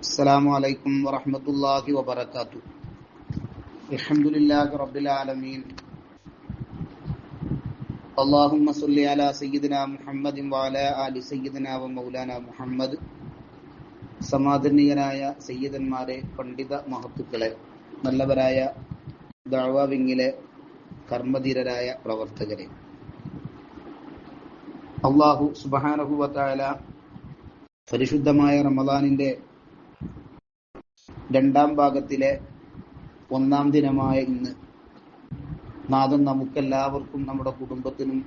അസ്സലാമു അലൈക്കും വറഹ്മത്തുള്ളാഹി വബറകാതുഹു. അൽഹംദുലില്ലാഹി റബ്ബിൽ ആലമീൻ. അല്ലാഹുമ്മ സ്വല്ലി അലാ സയ്യിദിനാ മുഹമ്മദിൻ വഅലാ ആലി സയ്യിദിനാ വമൗലാനാ മുഹമ്മദ്. സമാദരണീയരായ സയ്യിദന്മാരെ, പണ്ഡിത മഹത്തുക്കളെ, നല്ലവരായ ദഅ്വ വിങ്ങിലെ കർമ്മധീരരായ പ്രവർത്തകരെ, അല്ലാഹു സുബ്ഹാനഹു വ തആല പരിശുദ്ധമായ റമദാനിന്റെ രണ്ടാം ഭാഗത്തിലെ ഒന്നാം ദിനമായ ഇന്ന് നാഥൻ നമുക്കെല്ലാവർക്കും നമ്മുടെ കുടുംബത്തിനും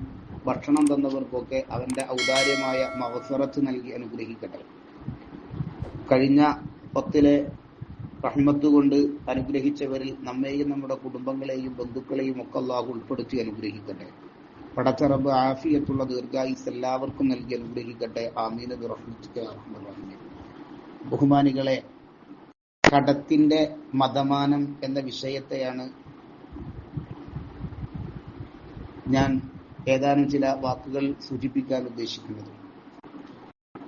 ഭക്ഷണം തന്നവർക്കൊക്കെ അവന്റെ ഔദാര്യമായ മഗ്ഫിറത്ത് നൽകി അനുഗ്രഹിക്കട്ടെ. കഴിഞ്ഞ 10 റഹ്മത്ത് കൊണ്ട് അനുഗ്രഹിച്ചവരിൽ നമ്മെയും നമ്മുടെ കുടുംബങ്ങളെയും ബന്ധുക്കളെയും ഒക്കെ അല്ലാഹു ഉൾപ്പെടുത്തി അനുഗ്രഹിക്കട്ടെ. പടച്ച റബ്ബ് ആഫിയത്തുള്ള ദീർഘായുസ് എല്ലാവർക്കും നൽകി അനുഗ്രഹിക്കട്ടെ. ആമീൻ ബിറഹ്മതിക യാ അർഹമർ റഹീമീൻ. ബഹുമാനികളെ, കടത്തിന്റെ മതമാനം എന്ന വിഷയത്തെയാണ് ഞാൻ ഏതാനും ചില വാക്കുകൾ സൂചിപ്പിക്കാൻ ഉദ്ദേശിക്കുന്നത്.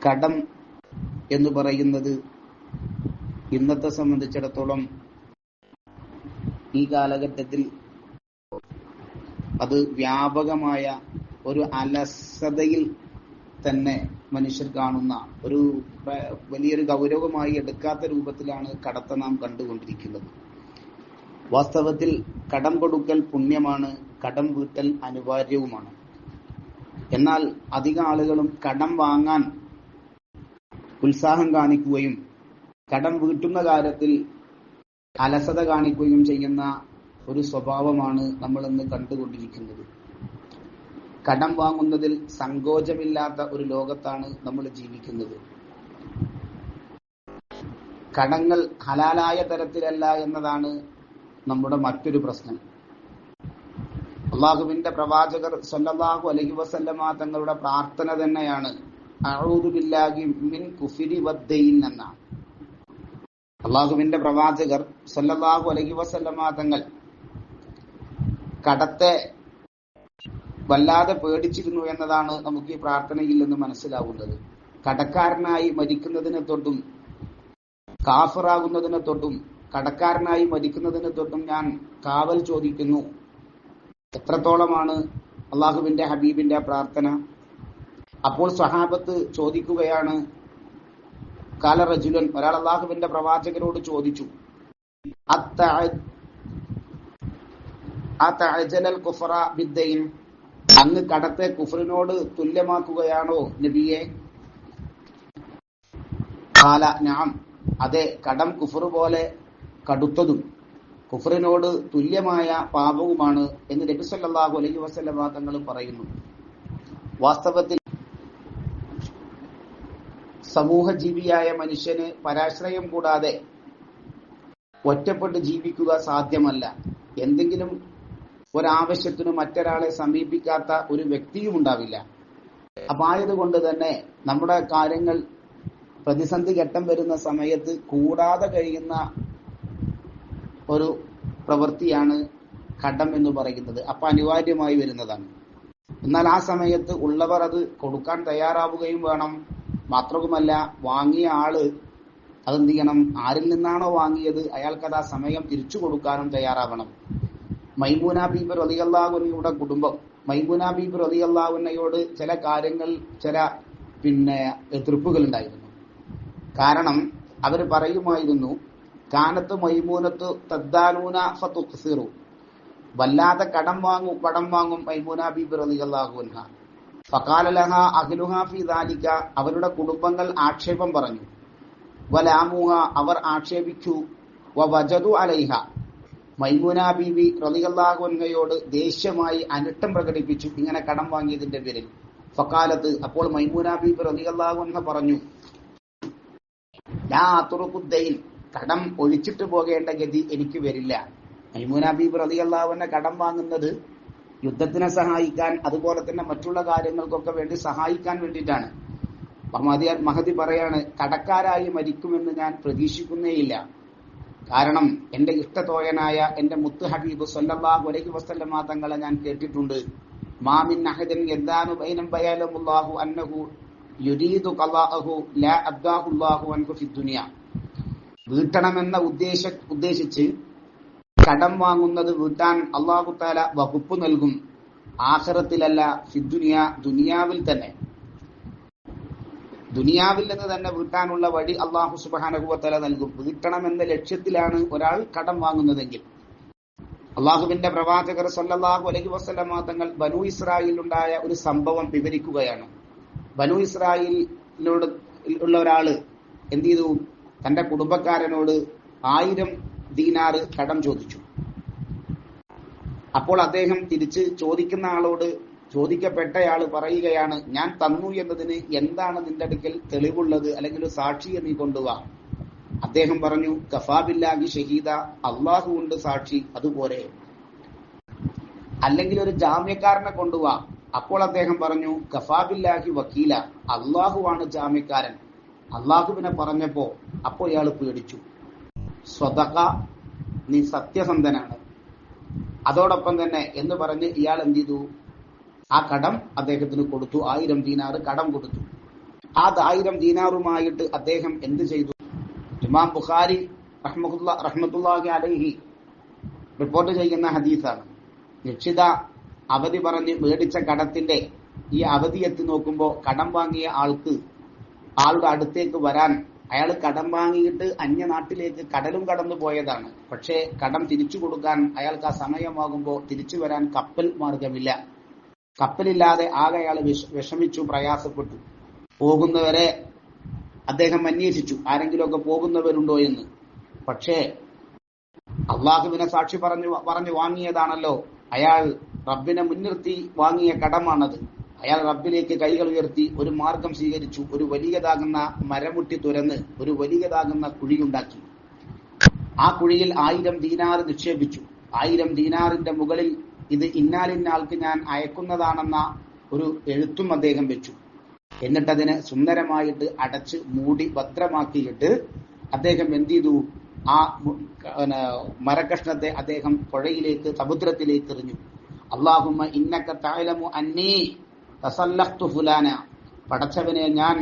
കടം എന്ന് പറയുന്നത് ഇന്നത്തെ സംബന്ധിച്ചിടത്തോളം ഈ കാലഘട്ടത്തിൽ അത് വ്യാപകമായ ഒരു അലസതയിൽ തന്നെ മനുഷ്യർ കാണുന്ന ഒരു വലിയൊരു ഗൗരവമായി എടുക്കാത്ത രൂപത്തിലാണ് കടത്തെ നാം കണ്ടുകൊണ്ടിരിക്കുന്നത്. വാസ്തവത്തിൽ കടം കൊടുക്കൽ പുണ്യമാണ്, കടം വീട്ടൽ അനിവാര്യവുമാണ്. എന്നാൽ അധിക ആളുകളും കടം വാങ്ങാൻ ഉത്സാഹം കാണിക്കുകയും കടം വീട്ടുന്ന കാര്യത്തിൽ അലസത കാണിക്കുകയും ചെയ്യുന്ന ഒരു സ്വഭാവമാണ് നമ്മൾ ഇന്ന് കണ്ടുകൊണ്ടിരിക്കുന്നത്. കടം വാങ്ങുന്നതിൽ സങ്കോചമില്ലാത്ത ഒരു ലോകത്താണ് നമ്മൾ ജീവിക്കുന്നത്. കടങ്ങൾ ഹലാലായ തരത്തിലല്ല എന്നതാണ് നമ്മുടെ മറ്റൊരു പ്രശ്നം. അള്ളാഹുവിന്റെ പ്രവാചകർ സ്വല്ലല്ലാഹു അലൈഹി വസല്ലമ തങ്ങളുടെ പ്രാർത്ഥന തന്നെയാണ് അഊദു ബില്ലാഹി മിൻ കുഫ്രി വദ്ദൈൻ എന്ന. അള്ളാഹുവിന്റെ പ്രവാചകർ സ്വല്ലല്ലാഹു അലൈഹി വസല്ലമ തങ്ങൾ കടത്തെ വല്ലാതെ പേടിച്ചിരുന്നു എന്നതാണ് നമുക്ക് ഈ പ്രാർത്ഥനയിൽ നിന്ന് മനസ്സിലാവുന്നത്. കടക്കാരനായി മരിക്കുന്നതിനെ തൊട്ടും കാഫിറാകുന്നതിനെ തൊട്ടും കടക്കാരനായി മരിക്കുന്നതിനെ തൊട്ടും ഞാൻ കാവൽ ചോദിക്കുന്നു. എത്രത്തോളമാണ് അള്ളാഹുവിന്റെ ഹബീബിന്റെ പ്രാർത്ഥന? അപ്പോൾ സ്വഹാബത്ത് ചോദിക്കുകയാണ്, കാല റജുലൻ, ഒരാൾ അള്ളാഹുവിന്റെ പ്രവാചകരോട് ചോദിച്ചു, അതഅജലൽ കുഫറ ബിദ്ദൈൻ, അങ്ങ് കടത്തെ കുഫറിനോട് തുല്യമാക്കുകയാണോ നബിയെ? ഖാല നഅം, അതെ, കടം കുഫർ പോലെ കടുത്തതും കുഫറിനോട് തുല്യമായ പാപവുമാണ് എന്ന് നബി സല്ലല്ലാഹു അലൈഹി വസല്ലമ തങ്ങൾ പറയുന്നു. വാസ്തവത്തിൽ സമൂഹജീവിയായ മനുഷ്യന് പരാശ്രയം കൂടാതെ ഒറ്റപ്പെട്ട് ജീവിക്കുക സാധ്യമല്ല. എന്തെങ്കിലും ഒരാവശ്യത്തിന് മറ്റൊരാളെ സമീപിക്കാത്ത ഒരു വ്യക്തിയും ഉണ്ടാവില്ല. അപ്പൊ ആയതുകൊണ്ട് തന്നെ നമ്മുടെ കാര്യങ്ങൾ പ്രതിസന്ധി ഘട്ടം വരുന്ന സമയത്ത് കൂടാതെ കഴിയുന്ന ഒരു പ്രവൃത്തിയാണ് കടം എന്ന് പറയുന്നത്. അപ്പൊ അനിവാര്യമായി വരുന്നതാണ്. എന്നാൽ ആ സമയത്ത് ഉള്ളവർ അത് കൊടുക്കാൻ തയ്യാറാവുകയും വേണം. മാത്രവുമല്ല, വാങ്ങിയ ആള് അതെന്ത് ചെയ്യണം? ആരിൽ നിന്നാണോ വാങ്ങിയത് അയാൾക്കത് ആ സമയം തിരിച്ചു കൊടുക്കാനും തയ്യാറാവണം. മൈമൂന ബീബി റളിയല്ലാഹു അൻഹയുടെ കുടുംബം മൈമൂന ബീബി റളിയല്ലാഹു അൻഹയോട് ചില കാര്യങ്ങൾ, ചില എതിർപ്പുകൾ ഉണ്ടായിരുന്നു. കാരണം അവർ പറയുമായിരുന്നു, കാനത്ത് മൈമൂനത്ത് തദ്ദാനൂന ഫതുഖ്സിറു, വല്ലാതെ കടം വാങ്ങും മൈമൂന ബീബി റളിയല്ലാഹു അൻഹ. ഫഖാല ലഹാ അഹ്ലുഹാ ഫീ ദാലിക, അവരുടെ കുടുംബങ്ങൾ ആക്ഷേപം പറഞ്ഞു. വലാമുഹ, അവർ ആക്ഷേപിച്ചു. വവജദു അലൈഹ, മൈമൂന ബീബി റളിയല്ലാഹു അൻഹയോട് ദേഷ്യമായി അനിഷ്ടം പ്രകടിപ്പിച്ചു ഇങ്ങനെ കടം വാങ്ങിയതിന്റെ പേരിൽ. ഫഖാലത്ത്, അപ്പോൾ മൈമൂന ബീബി റളിയല്ലാഹു അൻഹ പറഞ്ഞു, ലാ തുറുഖുദ്ദൈൻ, കടം ഒഴിച്ചിട്ട് പോകേണ്ട ഗതി എനിക്ക് വരില്ല. മൈമൂന ബീബി റളിയല്ലാഹു അൻഹ കടം വാങ്ങുന്നത് യുദ്ധത്തിനെ സഹായിക്കാൻ, അതുപോലെ തന്നെ മറ്റുള്ള കാര്യങ്ങൾക്കൊക്കെ വേണ്ടി സഹായിക്കാൻ വേണ്ടിയിട്ടാണ്. മഹദി പറയാണ്, കടക്കാരായി മരിക്കുമെന്ന് ഞാൻ പ്രതീക്ഷിക്കുന്നേയില്ല. കാരണം എന്റെ ഇഷ്ടത്തോയനായ എന്റെ മുത്ത് ഹബീബ് സ്വല്ലല്ലാഹു അലൈഹി വസല്ലമ തങ്ങളെ ഞാൻ കേട്ടിട്ടുണ്ട്. മാ മിൻ അഹദിൻ യദാനു ബൈനം ബയാലല്ലാഹു അന്നഹു യുരീദു ഖളാഅഹു ലാ അദ്ദാഹു അല്ലാഹു അൻഹു ഫി ദുനിയ. വീട്ടണമെന്ന ഉദ്ദേശിച്ച് കടം വാങ്ങുന്നത് വീട്ടാൻ അല്ലാഹു തആല വകുപ്പ് നൽകും. ആഖിറത്തിലല്ല, ദുനിയാവിൽ തന്നെ. ദുനിയാവിൽ നിന്ന് തന്നെ വീട്ടാനുള്ള വഴി അല്ലാഹു സുബ്ഹാനഹു വ തആല നൽകും. വീട്ടണമെന്ന ലക്ഷ്യത്തിലാണ് ഒരാൾ കടം വാങ്ങുന്നതെങ്കിൽ. അള്ളാഹുവിന്റെ പ്രവാചകർ സല്ലല്ലാഹു അലൈഹി വസല്ലമ തങ്ങൾ ബനൂ ഇസ്രായേലിലുണ്ടായ ഒരു സംഭവം വിവരിക്കുകയാണ്. ബനൂ ഇസ്രായേലിനോട് ഉള്ള ഒരാള് എന്ത് ചെയ്തു? തന്റെ കുടുംബക്കാരനോട് 1000 ദീനാർ കടം ചോദിച്ചു. അപ്പോൾ അദ്ദേഹം തിരിച്ച് ചോദിക്കുന്ന ആളോട്, ചോദിക്കപ്പെട്ടയാള് പറയുകയാണ്, ഞാൻ തന്നു എന്നതിന് എന്താണ് നിന്റെ അടുക്കൽ തെളിവുള്ളത്, അല്ലെങ്കിൽ ഒരു സാക്ഷിയെ നീ കൊണ്ടുവാ. അദ്ദേഹം പറഞ്ഞു, കഫാ ബില്ലാഹി ഷഹീദ, അള്ളാഹു ഉണ്ട് സാക്ഷി, അതുപോലെ. അല്ലെങ്കിൽ ഒരു ജാമ്യക്കാരനെ കൊണ്ടുവാ. അപ്പോൾ അദ്ദേഹം പറഞ്ഞു, കഫാ ബില്ലാഹി വക്കീല, അള്ളാഹുവാണ് ജാമ്യക്കാരൻ. അള്ളാഹുവിനെ പറഞ്ഞപ്പോ അപ്പോൾ ഇയാൾ പേടിച്ചു. സ്വതക, നീ സത്യസന്ധനാണ്. അതോടൊപ്പം തന്നെ എന്ന് പറഞ്ഞ് ഇയാൾ എന്ത് ചെയ്തു? ആ കടം അദ്ദേഹത്തിന് കൊടുത്തു. 1000 ദീനാർ കടം കൊടുത്തു. ആ 1000 ദീനാറുമായിട്ട് അദ്ദേഹം എന്ത് ചെയ്തു? ഇമാം ബുഖാരി റഹ്മത്തുള്ളാഹി അലൈഹി റിപ്പോർട്ട് ചെയ്യുന്ന ഹദീസാണ്. നിശ്ചിത അവധി പറഞ്ഞ് മേടിച്ച കടത്തിന്റെ ഈ അവധി എത്തി നോക്കുമ്പോ കടം വാങ്ങിയ ആളുടെ അടുത്തേക്ക് വരാൻ, അയാൾ കടം വാങ്ങിയിട്ട് അന്യനാട്ടിലേക്ക് കടലും കടന്നു പോയതാണ്. പക്ഷേ കടം തിരിച്ചു കൊടുക്കാൻ അയാൾക്ക് ആ സമയമാകുമ്പോൾ തിരിച്ചു വരാൻ കപ്പൽ മാർഗമില്ല. കപ്പലില്ലാതെ ആകെ അയാൾ വിഷമിച്ചു, പ്രയാസപ്പെട്ടു. പോകുന്നവരെ അദ്ദേഹം അന്വേഷിച്ചു, ആരെങ്കിലുമൊക്കെ പോകുന്നവരുണ്ടോ എന്ന്. പക്ഷേ അള്ളാഹുവിനെ സാക്ഷി പറഞ്ഞു വാങ്ങിയതാണല്ലോ. അയാൾ റബ്ബിനെ മുൻനിർത്തി വാങ്ങിയ കടമാണത്. അയാൾ റബ്ബിലേക്ക് കൈകൾ ഉയർത്തി ഒരു മാർഗം സ്വീകരിച്ചു. ഒരു വലിയതാകുന്ന മരമുട്ടി തുരന്ന് ഒരു വലിയതാകുന്ന കുഴിയുണ്ടാക്കി. ആ കുഴിയിൽ 1000 ദീനാർ നിക്ഷേപിച്ചു. 1000 ദീനാറിന്റെ മുകളിൽ ഇത് ഇന്നാലിന്നാൾക്ക് ഞാൻ അയക്കുന്നതാണെന്ന ഒരു എഴുത്തും അദ്ദേഹം വെച്ചു. എന്നിട്ടതിനെ സുന്ദരമായിട്ട് അടച്ച് മൂടി ഭദ്രമാക്കിയിട്ട് അദ്ദേഹം എന്ത് ചെയ്തു? ആ മരക്കഷ്ണത്തെ അദ്ദേഹം പുഴയിലേക്ക്, സമുദ്രത്തിലേക്ക് എറിഞ്ഞു. അല്ലാഹുമ്മ ഇന്നക തഅലമു അന്നീ തസല്ലഖ്തു ഫുലാന, പടച്ചവനെ, ഞാൻ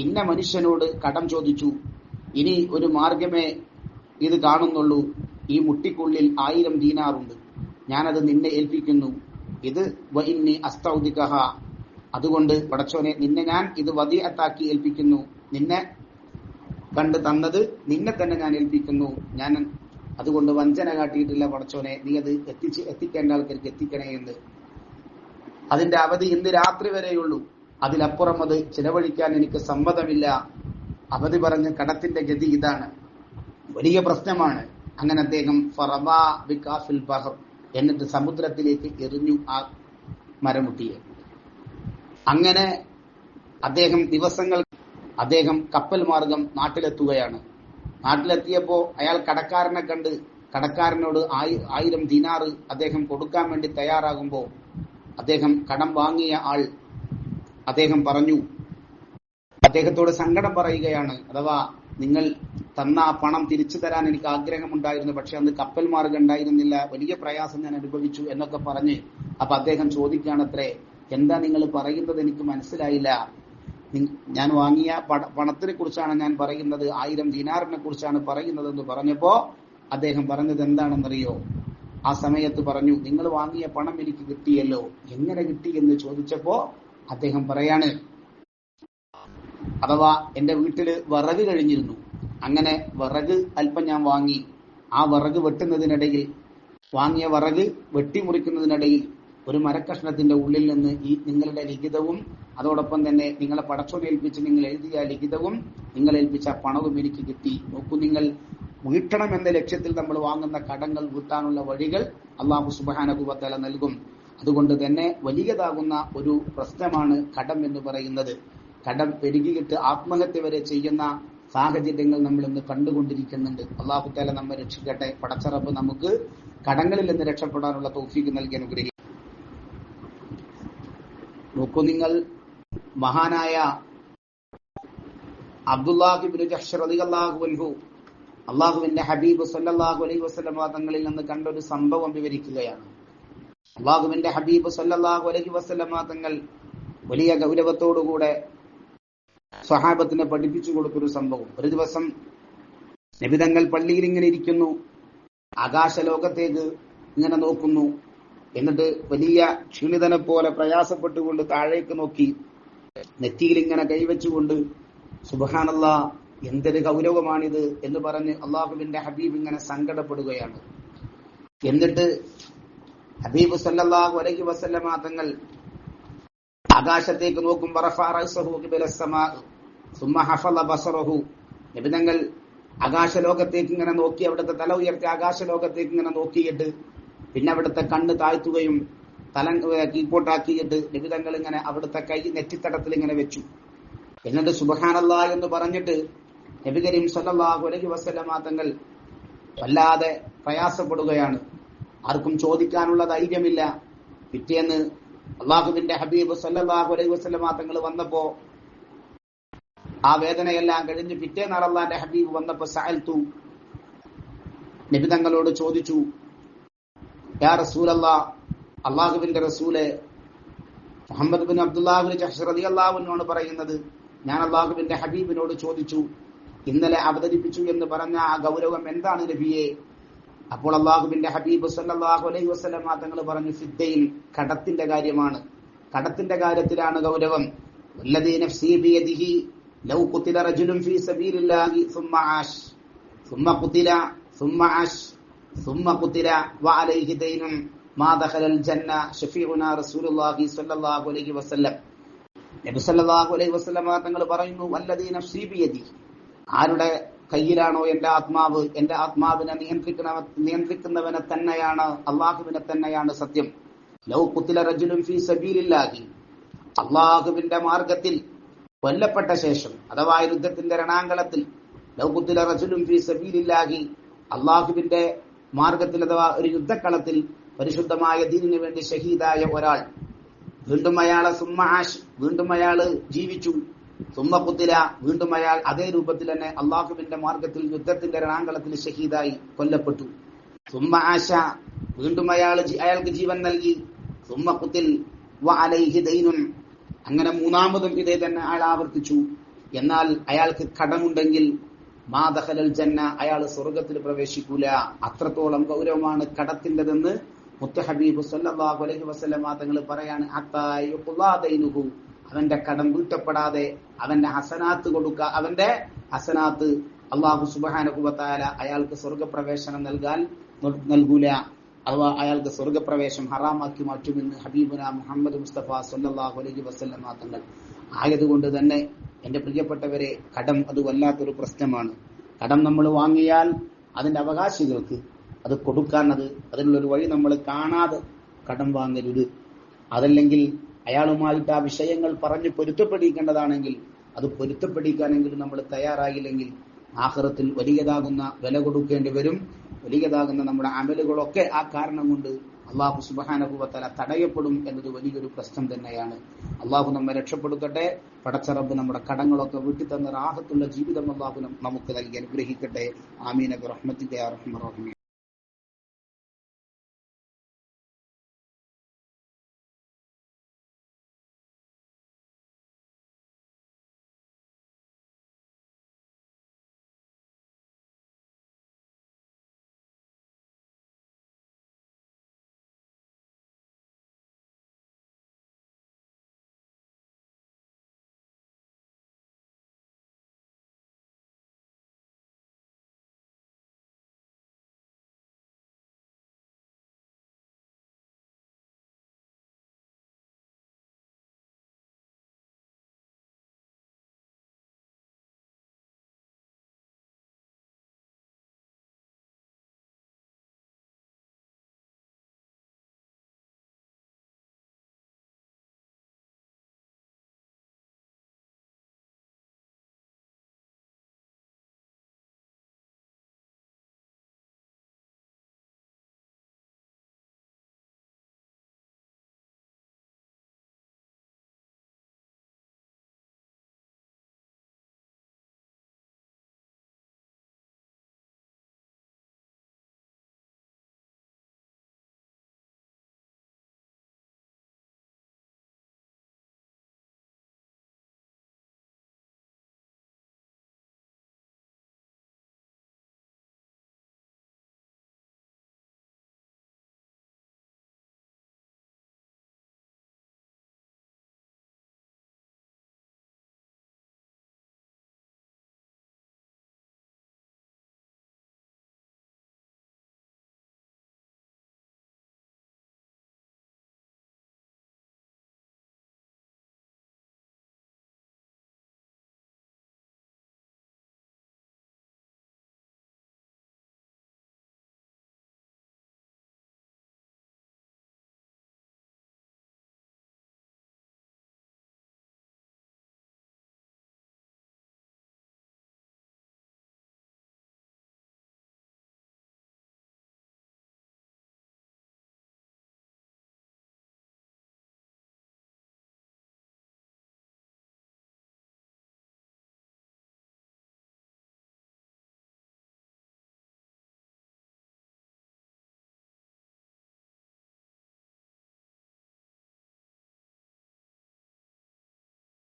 ഇന്ന മനുഷ്യനോട് കടം ചോദിച്ചു. ഇനി ഒരു മാർഗമേ ഇത് കാണുന്നുള്ളൂ. ഈ മുട്ടിക്കുള്ളിൽ 1000 ദീനാറുണ്ട്. ഞാനത് നിന്നെ ഏൽപ്പിക്കുന്നു. ഇത് വഇന്നി അസ്തൗദികഹ, അതുകൊണ്ട് പടച്ചോനെ, നിന്നെ ഞാൻ ഇത് വദിഅത്താക്കി ഏൽപ്പിക്കുന്നു. നിന്നെ കണ്ട് തന്നത് നിന്നെ തന്നെ ഞാൻ ഏൽപ്പിക്കുന്നു. ഞാൻ അതുകൊണ്ട് വഞ്ചന കാട്ടിയിട്ടില്ല പടച്ചോനെ, നീ അത് എത്തിക്കേണ്ട ആൾക്കാർക്ക് എത്തിക്കണേ എന്ന്. അതിന്റെ അവധി ഇന്ന് രാത്രി വരെയുള്ളൂ. അതിലപ്പുറം അത് ചിലവഴിക്കാൻ എനിക്ക് സമ്മതമില്ല. അവധി പറഞ്ഞ കടത്തിന്റെ ഗതി ഇതാണ്. വലിയ പ്രശ്നമാണ്. അങ്ങനെ അദ്ദേഹം ഫറബാ ബികാഫിൽ ബഹർ, എന്നിട്ട് സമുദ്രത്തിലേക്ക് എറിഞ്ഞു ആ മരമുട്ടിയെ. അങ്ങനെ അദ്ദേഹം കപ്പൽ മാർഗം നാട്ടിലെത്തുകയാണ്. നാട്ടിലെത്തിയപ്പോ അയാൾ കടക്കാരനെ കണ്ട് കടക്കാരനോട് 1000 ദീനാർ അദ്ദേഹം കൊടുക്കാൻ വേണ്ടി തയ്യാറാകുമ്പോ അദ്ദേഹം കടം വാങ്ങിയ ആൾ അദ്ദേഹം പറഞ്ഞു, അദ്ദേഹത്തോട് സങ്കടം പറയുകയാണ്. അഥവാ, നിങ്ങൾ തന്ന ആ പണം തിരിച്ചു തരാൻ എനിക്ക് ആഗ്രഹമുണ്ടായിരുന്നു, പക്ഷെ അന്ന് കപ്പൽ മാർഗം ഉണ്ടായിരുന്നില്ല, വലിയ പ്രയാസം ഞാൻ അനുഭവിച്ചു എന്നൊക്കെ പറഞ്ഞ്. അപ്പൊ അദ്ദേഹം ചോദിക്കുകയാണത്രേ, എന്താ നിങ്ങൾ പറയുന്നത്? എനിക്ക് മനസ്സിലായില്ല. ഞാൻ വാങ്ങിയ പണത്തിനെ കുറിച്ചാണ് ഞാൻ പറയുന്നത്, 1000 ദീനാറിനെ കുറിച്ചാണ് പറയുന്നതെന്ന് പറഞ്ഞപ്പോ അദ്ദേഹം പറഞ്ഞത് എന്താണെന്നറിയോ? ആ സമയത്ത് പറഞ്ഞു, നിങ്ങൾ വാങ്ങിയ പണം എനിക്ക് കിട്ടിയല്ലോ, എങ്ങനെ കിട്ടി എന്ന് ചോദിച്ചപ്പോ അദ്ദേഹം പറയാണ്, അഥവാ എന്റെ വീട്ടില് വിറക് കഴിഞ്ഞിരുന്നു. അങ്ങനെ വിറക് അല്പം ഞാൻ വാങ്ങി. ആ വിറക് വെട്ടുന്നതിനിടയിൽ, വാങ്ങിയ വിറക് വെട്ടിമുറിക്കുന്നതിനിടയിൽ ഒരു മരക്കഷ്ണത്തിന്റെ ഉള്ളിൽ നിന്ന് ഈ നിങ്ങളുടെ ലിഖിതവും അതോടൊപ്പം തന്നെ നിങ്ങളെ പടച്ചോനേൽപ്പിച്ച് നിങ്ങൾ എഴുതിയ ലിഖിതവും നിങ്ങൾ ഏൽപ്പിച്ച പണവും എനിക്ക് കിട്ടി. നോക്കൂ, നിങ്ങൾ വീട്ടണം എന്ന ലക്ഷ്യത്തിൽ നമ്മൾ വാങ്ങുന്ന കടങ്ങൾ വീട്ടാനുള്ള വഴികൾ അല്ലാഹു സുബ്ഹാനഹു വ തആല നൽകും. അതുകൊണ്ട് തന്നെ വലിയതാകുന്ന ഒരു പ്രശ്നമാണ് കടം എന്ന് പറയുന്നത്. കടം പെരുകിയിട്ട് ആത്മഹത്യ വരെ ചെയ്യുന്ന സാഹചര്യങ്ങൾ നമ്മൾ ഇന്ന് കണ്ടുകൊണ്ടിരിക്കുന്നുണ്ട്. അല്ലാഹു തആല നമ്മെ രക്ഷിക്കട്ടെ. പടച്ചറബ് നമുക്ക് കടങ്ങളിൽ നിന്ന് രക്ഷപ്പെടാനുള്ള തൗഫീഖ് നൽകി അനുഗ്രഹിക്കട്ടെ. നോക്കൂ, നിങ്ങൾ മഹാനായ അബ്ദുല്ലാഹ് ഇബ്നു ജഹ്ഷ് റളിയല്ലാഹു അൻഹു അള്ളാഹുവിന്റെ ഹബീബ് സല്ലല്ലാഹു അലൈഹി വസല്ലമ തങ്ങളിൽ നിന്ന് കണ്ട ഒരു സംഭവം വിവരിക്കുകയാണ്. അള്ളാഹുവിന്റെ ഹബീബ് സല്ലല്ലാഹു അലൈഹി വസല്ലമ തങ്ങൾ വലിയ ഗൗരവത്തോടുകൂടെ സ്വഹാബത്തിനെ പഠിപ്പിച്ചു കൊടുത്തൊരു സംഭവം. ഒരു ദിവസം നബിതങ്ങൾ പള്ളിയിൽ ഇങ്ങനെ ഇരിക്കുന്നു, ആകാശലോകത്തേക്ക് ഇങ്ങനെ നോക്കുന്നു. എന്നിട്ട് വലിയ ക്ഷീണിതനെ പോലെ പ്രയാസപ്പെട്ടുകൊണ്ട് താഴേക്ക് നോക്കി നെറ്റിയിൽ ഇങ്ങനെ കൈവച്ചുകൊണ്ട് സുബ്ഹാനല്ലാഹ്, എന്തൊരു ഗൗരവമാണിത് എന്ന് പറഞ്ഞ് അള്ളാഹുവിന്റെ ഹബീബ് ഇങ്ങനെ സങ്കടപ്പെടുകയാണ്. എന്നിട്ട് ഹബീബ് സല്ലല്ലാഹു അലൈഹി വസല്ലമ തങ്ങൾ ആകാശത്തേക്ക് നോക്കുമ്പോൾ നബിതങ്ങൾ ആകാശലോകത്തേക്ക് ഇങ്ങനെ നോക്കി, അവിടുത്തെ തല ഉയർത്തി ആകാശലോകത്തേക്ക് ഇങ്ങനെ നോക്കിയിട്ട് പിന്നെ അവിടുത്തെ കണ്ണ് താഴ്ത്തുകയും തല കീഴ്പോട്ടാക്കിയിട്ട് നബിതങ്ങൾ ഇങ്ങനെ അവിടുത്തെ കൈ നെറ്റിത്തടത്തിൽ ഇങ്ങനെ വെച്ചു. എന്നിട്ട് സുബ്ഹാനല്ലാഹ് എന്ന് പറഞ്ഞിട്ട് നബി കരീം സല്ലല്ലാഹു അലൈഹി വസല്ലമ തങ്ങൾ വല്ലാതെ പ്രയാസപ്പെടുകയാണ്. ആർക്കും ചോദിക്കാനുള്ള ധൈര്യമില്ല. പിറ്റേന്ന് അള്ളാഹുവിന്റെ ഹബീബ് സല്ലല്ലാഹു അലൈഹി വസല്ലമ തങ്ങൾ വന്നപ്പോ ആ വേദനയെല്ലാം കഴിഞ്ഞ് പിറ്റേന്നാൾ അള്ളാന്റെ ഹബീബ് വന്നപ്പോ സഅൽതു, നബി തങ്ങളോട് ചോദിച്ചു, യാ റസൂലല്ലാഹ്, അള്ളാഹുവിന്റെ റസൂലെ, മുഹമ്മദ് ബിൻ അബ്ദുല്ലാഹി ജഹ്ഷ് റളിയല്ലാഹു അൻഹു പറയുന്നത്, ഞാൻ അള്ളാഹുവിന്റെ ഹബീബിനോട് ചോദിച്ചു, ഇന്നലെ അവതരിപ്പിച്ചു എന്ന് പറഞ്ഞ ആ ഗൗരവം എന്താണ് നബിയെ? അപ്പോൾ അള്ളാഹുവിന്റെ ഹബീബ് സല്ലല്ലാഹു അലൈഹി വസല്ലം തങ്ങൾ പറഞ്ഞു, ഫിദ്ദൈൻ, കടത്തിന്റെ കാര്യമാണ്. കടത്തിന്റെ കാര്യത്തിലാണ് ഗൗരവം. വല്ലദീ നഫ്സീ ബിയദിഹി ലൗ ഖുതില റജുലുൻ ഫീ സബീലില്ലാഹി സുമ്മ ആശ് സുമ്മ ഖുതില സുമ്മ ആശ് സുമ്മ ഖുതില വഅലൈഹി ദൈനുൻ മാ ദഖലൽ ജന്ന ശഫീഉനാ റസൂലുള്ളാഹി സ്വല്ലല്ലാഹു അലൈഹി വസല്ലം. നബി സല്ലല്ലാഹു അലൈഹി വസല്ലം തങ്ങൾ പറയുന്നു, വല്ലദീ നഫ്സീ ബിയദിഹി, ആരുടെ കയ്യിലാണോ എന്റെ ആത്മാവ്, എന്റെ ആത്മാവിനെ നിയന്ത്രിക്കുന്നവനെ തന്നെയാണ്, അള്ളാഹുവിനെ തന്നെയാണ് സത്യം. ലൗ ഖുതില റജുലുൻ ഫീ സബീലില്ലാഹി, അള്ളാഹുവിന്റെ മാർഗത്തിൽ കൊല്ലപ്പെട്ട ശേഷം, അഥവാ യുദ്ധത്തിന്റെ രണാങ്കളത്തിൽ, ലൗ ഖുതില റജുലുൻ ഫീ സബീലില്ലാഹി, അള്ളാഹുവിന്റെ മാർഗത്തിൽ അഥവാ ഒരു യുദ്ധക്കളത്തിൽ പരിശുദ്ധമായ ദീനിനു വേണ്ടി ഷഹീദായ ഒരാൾ, വീണ്ടും അയാളെ സുമ്മ ആശ്, വീണ്ടും അയാള് ജീവിച്ചു, സുമ്മ ഖുതില, വീണ്ടും അയാൾ അതേ രൂപത്തിൽ തന്നെ അള്ളാഹുവിന്റെ മാർഗത്തിൽ യുദ്ധത്തിന്റെ രണാങ്കളത്തിൽ ഷഹീദായി കൊല്ലപ്പെട്ടു. സുമ്മ ആശ, വീണ്ടും അയാൾക്ക് ജീവൻ നൽകി, സുമ്മ ഖുതിൽ വഅലൈഹി ദൈനുൻ, അങ്ങനെ മൂന്നാമതും ഇതേ തന്നെ അയാൾ ആവർത്തിച്ചു. എന്നാൽ അയാൾക്ക് കടമുണ്ടെങ്കിൽ മാ ദഖലൽ ജന്ന, അയാൾ സ്വർഗത്തിൽ പ്രവേശിക്കൂല. അത്രത്തോളം ഗൗരവമാണ് കടത്തിൻ്റെതെന്ന് മുത്ത് ഹബീബ് സല്ലല്ലാഹു അലൈഹി വസല്ലം തങ്ങൾ പറയാണ്. ഹത്താ യുഖ്ളാ ദൈനുഹു, അവന്റെ കടം വീട്ടപ്പെടാതെ അവന്റെ ഹസനാത്ത് അവന്റെ ഹസനാത്ത് അല്ലാഹു സുബ്ഹാനഹു വ തആല അയാൾക്ക് സ്വർഗപ്രവേശനം നൽകൂല, അഥവാ അയാൾക്ക് സ്വർഗപ്രവേശം ഹറാമാക്കി മാറ്റുമെന്ന് ഹബീബുന മുഹമ്മദ് മുസ്തഫ സല്ലല്ലാഹു അലൈഹി വസല്ലം തങ്ങൾ. ആയതുകൊണ്ട് തന്നെ എന്റെ പ്രിയപ്പെട്ടവരെ, കടം അത് വല്ലാത്തൊരു പ്രശ്നമാണ്. കടം നമ്മൾ വാങ്ങിയാൽ അതിന്റെ അവകാശികൾക്ക് അത് കൊടുക്കാൻ, അതിനുള്ളൊരു വഴി നമ്മൾ കാണാതെ കടം വാങ്ങരുത്. അതല്ലെങ്കിൽ അയാളുമായിട്ട് ആ വിഷയങ്ങൾ പറഞ്ഞ് പൊരുത്തപ്പെടിക്കേണ്ടതാണെങ്കിൽ അത് പൊരുത്തപ്പെടിക്കാനെങ്കിലും നമ്മൾ തയ്യാറായില്ലെങ്കിൽ ആഖിറത്തിൽ വലിയതാകുന്ന വില കൊടുക്കേണ്ടി വരും. വലിയതാകുന്ന നമ്മുടെ അമലുകളൊക്കെ ആ കാരണം കൊണ്ട് അല്ലാഹു സുബ്ഹാനഹു വ തആല തടയപ്പെടും എന്നത് വലിയൊരു പ്രശ്നം തന്നെയാണ്. അല്ലാഹു നമ്മെ രക്ഷപ്പെടുത്തട്ടെ. പടച്ച റബ്ബ് നമ്മുടെ കടങ്ങളൊക്കെ വീട്ടി തന്ന റാഹത്തുള്ള ജീവിതം അല്ലാഹു നമുക്ക് നൽകി അനുഗ്രഹിക്കട്ടെ. ആമീൻ ബിറഹ്മതിക യാ അർഹമർ റഹീം.